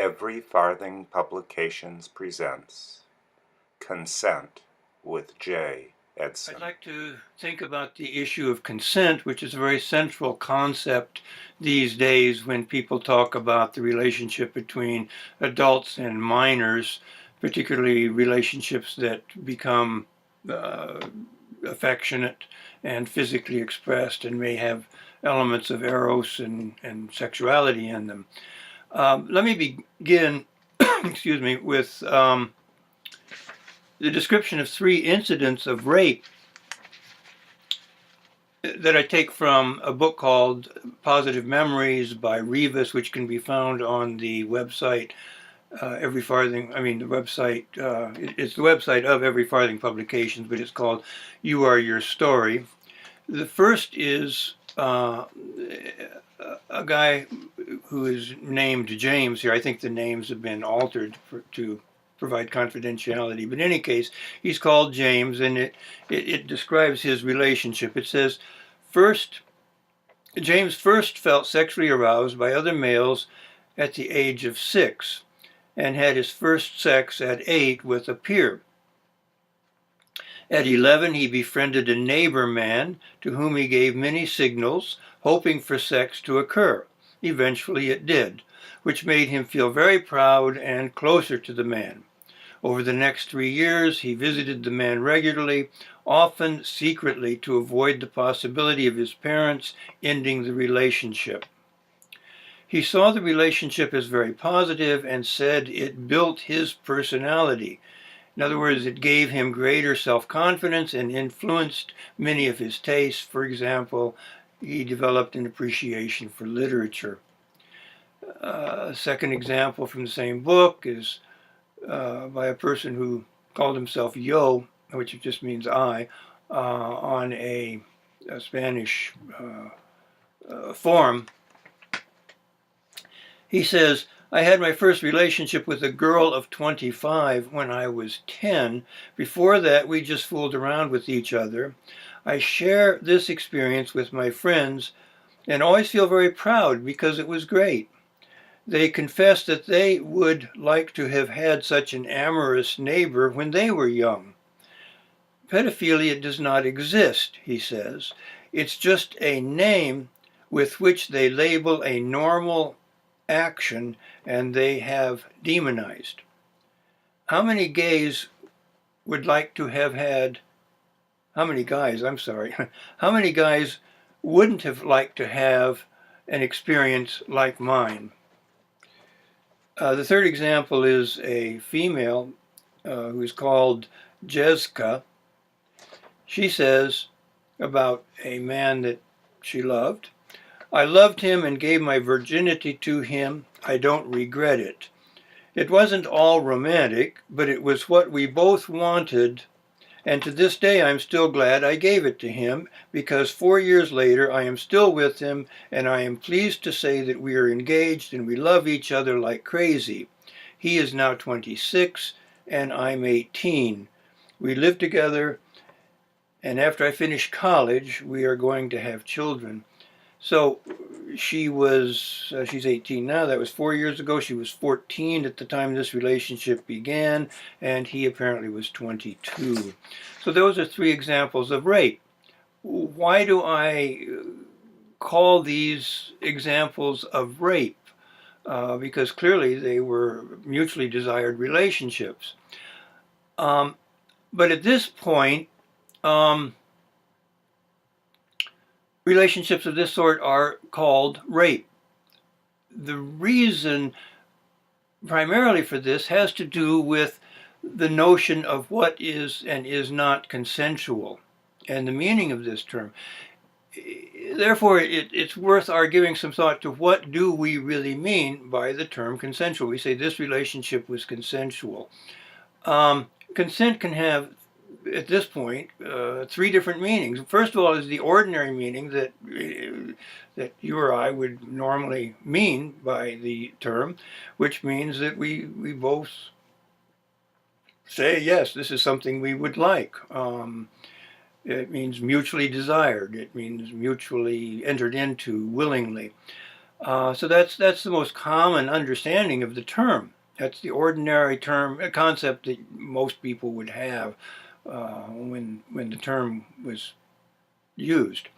Every Farthing Publications presents Consent with J. Edson. I'd like to think about the issue of consent, which is a very central concept these days when people talk about the relationship between adults and minors, particularly relationships that become affectionate and physically expressed and may have elements of eros and sexuality in them. Let me begin, excuse me, with the description of 3 incidents of rape that I take from a book called Positive Memories by Rivas, which can be found on the website Every Farthing. The website, it's the website of Every Farthing Publications, but it's called You Are Your Story. The first is a guy who is named James here. I think the names have been altered to provide confidentiality, but in any case, he's called James, and it describes his relationship. It says, James first felt sexually aroused by other males at the age of 6 and had his first sex at 8 with a peer. At 11, he befriended a neighbor man to whom he gave many signals, hoping for sex to occur. Eventually it did, which made him feel very proud and closer to the man. Over the next 3 years, he visited the man regularly, often secretly to avoid the possibility of his parents ending the relationship. He saw the relationship as very positive and said it built his personality. In other words, it gave him greater self-confidence and influenced many of his tastes. For example, he developed an appreciation for literature. A second example from the same book is by a person who called himself Yo, which just means I, on a Spanish forum. He says, I had my first relationship with a girl of 25 when I was 10. Before that, we just fooled around with each other. I share this experience with my friends and always feel very proud because it was great. They confess that they would like to have had such an amorous neighbor when they were young. Pedophilia does not exist, he says. It's just a name with which they label a normal action and they have demonized. How many guys wouldn't have liked to have an experience like mine? The third example is a female who's called Jessica. She says about a man that she loved, I loved him and gave my virginity to him. I don't regret it. It wasn't all romantic, but it was what we both wanted, and to this day I'm still glad I gave it to him, because 4 years later I am still with him, and I am pleased to say that we are engaged and we love each other like crazy. He is now 26 and I'm 18. We live together, and after I finish college we are going to have children. So she's 18 now. That was 4 years ago. She was 14 at the time this relationship began, and he apparently was 22. So those are 3 examples of rape. Why do I call these examples of rape? Because clearly they were mutually desired relationships. But at this point, relationships of this sort are called rape. The reason primarily for this has to do with the notion of what is and is not consensual and the meaning of this term. Therefore, it's worth our giving some thought to what do we really mean by the term consensual. We say this relationship was consensual. Consent can have, at this point, 3 different meanings. First of all is the ordinary meaning that you or I would normally mean by the term, which means that we both say, yes, this is something we would like. It means mutually desired. It means mutually entered into willingly. So that's the most common understanding of the term. That's the ordinary term, a concept that most people would have when the term was used.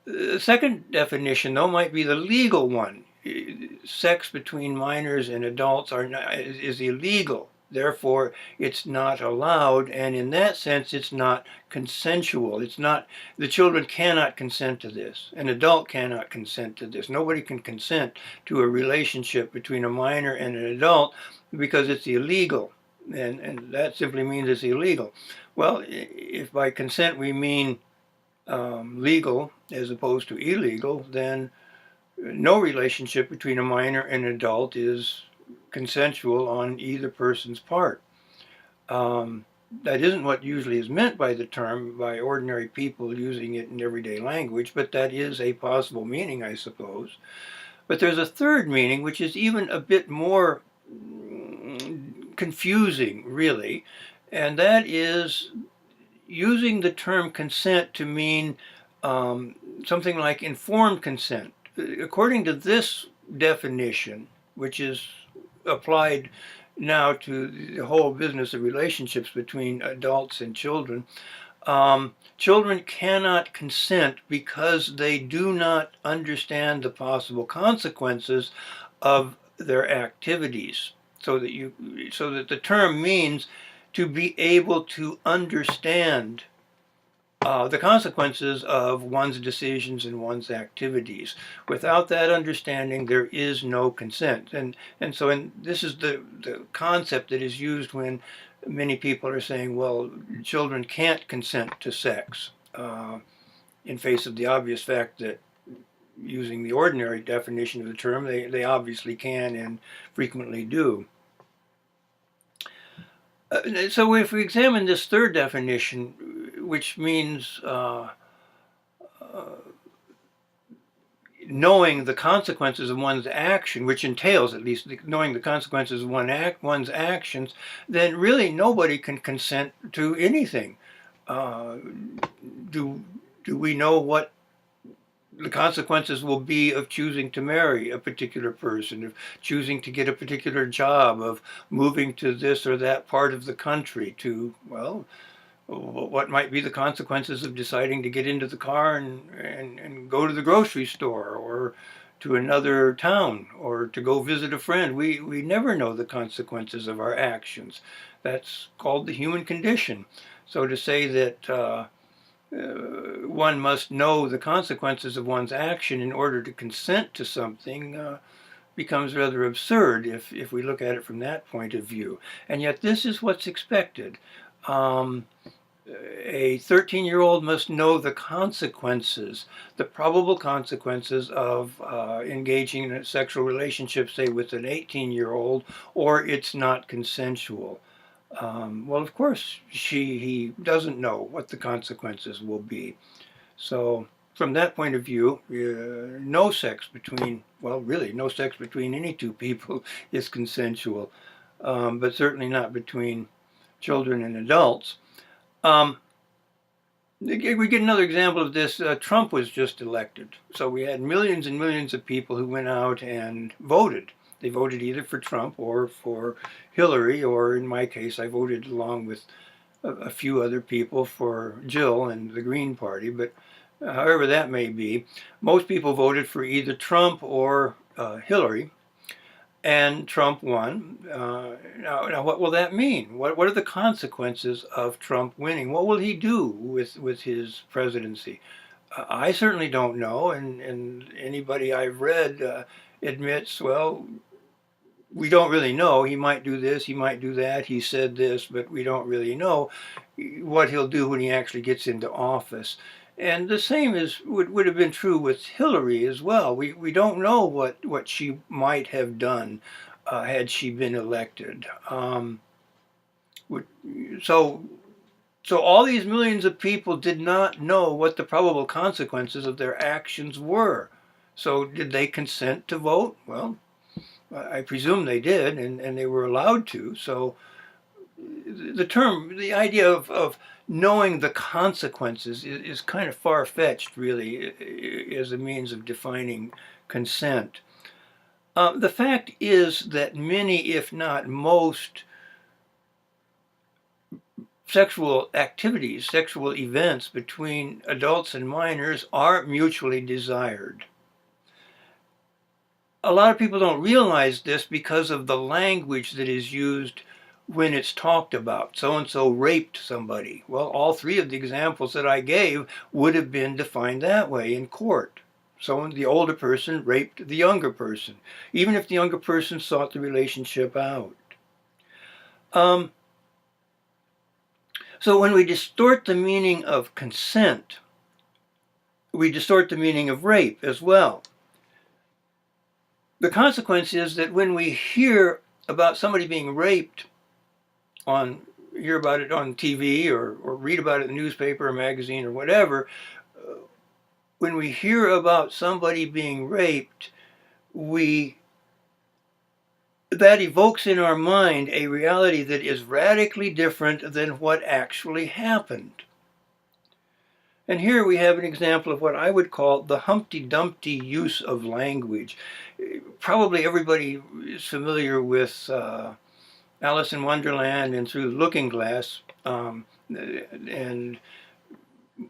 The second definition, though, might be the legal one. Sex between minors and adults is illegal. Therefore, it's not allowed, and in that sense, it's not consensual. It's not, the children cannot consent to this. An adult cannot consent to this. Nobody can consent to a relationship between a minor and an adult because it's illegal. And that simply means it's illegal. Well, if by consent we mean legal as opposed to illegal, then no relationship between a minor and an adult is consensual on either person's part. That isn't what usually is meant by the term by ordinary people using it in everyday language, but that is a possible meaning, I suppose. But there's a third meaning, which is even a bit more confusing, really, and that is using the term consent to mean something like informed consent. According to this definition, which is applied now to the whole business of relationships between adults and children, children cannot consent because they do not understand the possible consequences of their activities. So that the term means to be able to understand the consequences of one's decisions and one's activities. Without that understanding, there is no consent. And this is the concept that is used when many people are saying, well, children can't consent to sex, in face of the obvious fact that using the ordinary definition of the term, they obviously can and frequently do. So if we examine this third definition, which means knowing the consequences of one's action, which entails at least knowing the consequences of one's actions, then really nobody can consent to anything. Do we know what the consequences will be of choosing to marry a particular person, of choosing to get a particular job, of moving to this or that part of the country, to, well, what might be the consequences of deciding to get into the car and go to the grocery store or to another town or to go visit a friend. We never know the consequences of our actions. That's called the human condition. So to say that one must know the consequences of one's action in order to consent to something becomes rather absurd if we look at it from that point of view. And yet this is what's expected. A 13-year-old must know the consequences, the probable consequences of engaging in a sexual relationship, say, with an 18-year-old, or it's not consensual. Well, of course, he doesn't know what the consequences will be. So from that point of view, no sex between, well, really, no sex between any two people is consensual, but certainly not between children and adults. We get another example of this. Trump was just elected. So we had millions and millions of people who went out and voted. They voted either for Trump or for Hillary, or in my case, I voted along with a few other people for Jill and the Green Party. But however that may be, most people voted for either Trump or Hillary. And Trump won. Now, what will that mean? What are the consequences of Trump winning? What will he do with his presidency? I certainly don't know, and anybody I've read admits, well, we don't really know. He might do this, he might do that, he said this, but we don't really know what he'll do when he actually gets into office. And the same would have been true with Hillary as well. We don't know what she might have done had she been elected. So all these millions of people did not know what the probable consequences of their actions were. So did they consent to vote? Well, I presume they did, and they were allowed to. So the idea of knowing the consequences is kind of far-fetched, really, as a means of defining consent. The fact is that many, if not most, sexual activities, sexual events between adults and minors are mutually desired. A lot of people don't realize this because of the language that is used when it's talked about. So-and-so raped somebody. Well, all three of the examples that I gave would have been defined that way in court. So the older person raped the younger person, even if the younger person sought the relationship out. So when we distort the meaning of consent, we distort the meaning of rape as well. The consequence is that when we hear about somebody being raped hear about it on TV or read about it in the newspaper or magazine or whatever, when we hear about somebody being raped, that evokes in our mind a reality that is radically different than what actually happened. And here we have an example of what I would call the Humpty Dumpty use of language. Probably everybody is familiar with Alice in Wonderland and Through the Looking Glass, and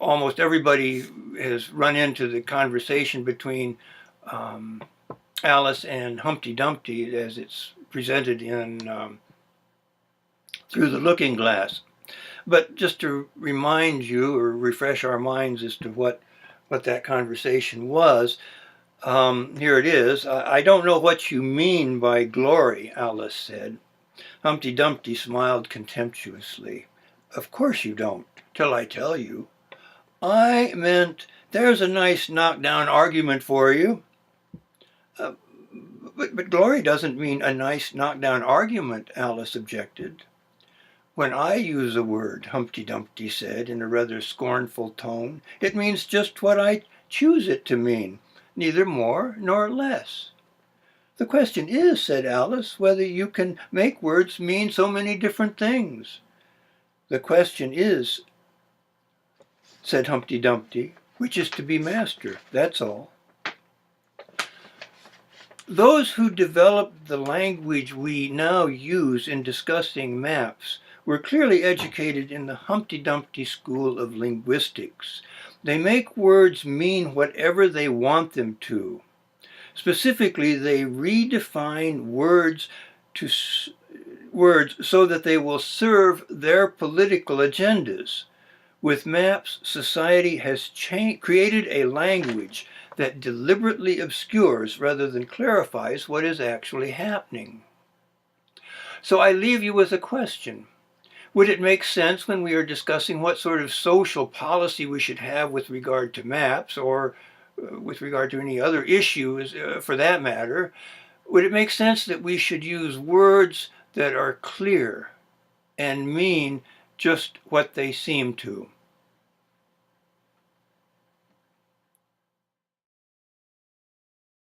almost everybody has run into the conversation between Alice and Humpty Dumpty as it's presented in Through the Looking Glass. But just to remind you or refresh our minds as to what that conversation was, here it is. I don't know what you mean by glory, Alice said. Humpty Dumpty smiled contemptuously. Of course you don't, till I tell you. I meant, there's a nice knockdown argument for you. But glory doesn't mean a nice knockdown argument, Alice objected. When I use a word, Humpty Dumpty said in a rather scornful tone, it means just what I choose it to mean, neither more nor less. The question is, said Alice, whether you can make words mean so many different things. The question is, said Humpty Dumpty, which is to be master, that's all. Those who developed the language we now use in discussing maps were clearly educated in the Humpty Dumpty school of linguistics. They make words mean whatever they want them to. Specifically, they redefine words so that they will serve their political agendas. With maps, society has created a language that deliberately obscures rather than clarifies what is actually happening. So I leave you with a question. Would it make sense when we are discussing what sort of social policy we should have with regard to maps, or with regard to any other issues for that matter, would it make sense that we should use words that are clear and mean just what they seem to?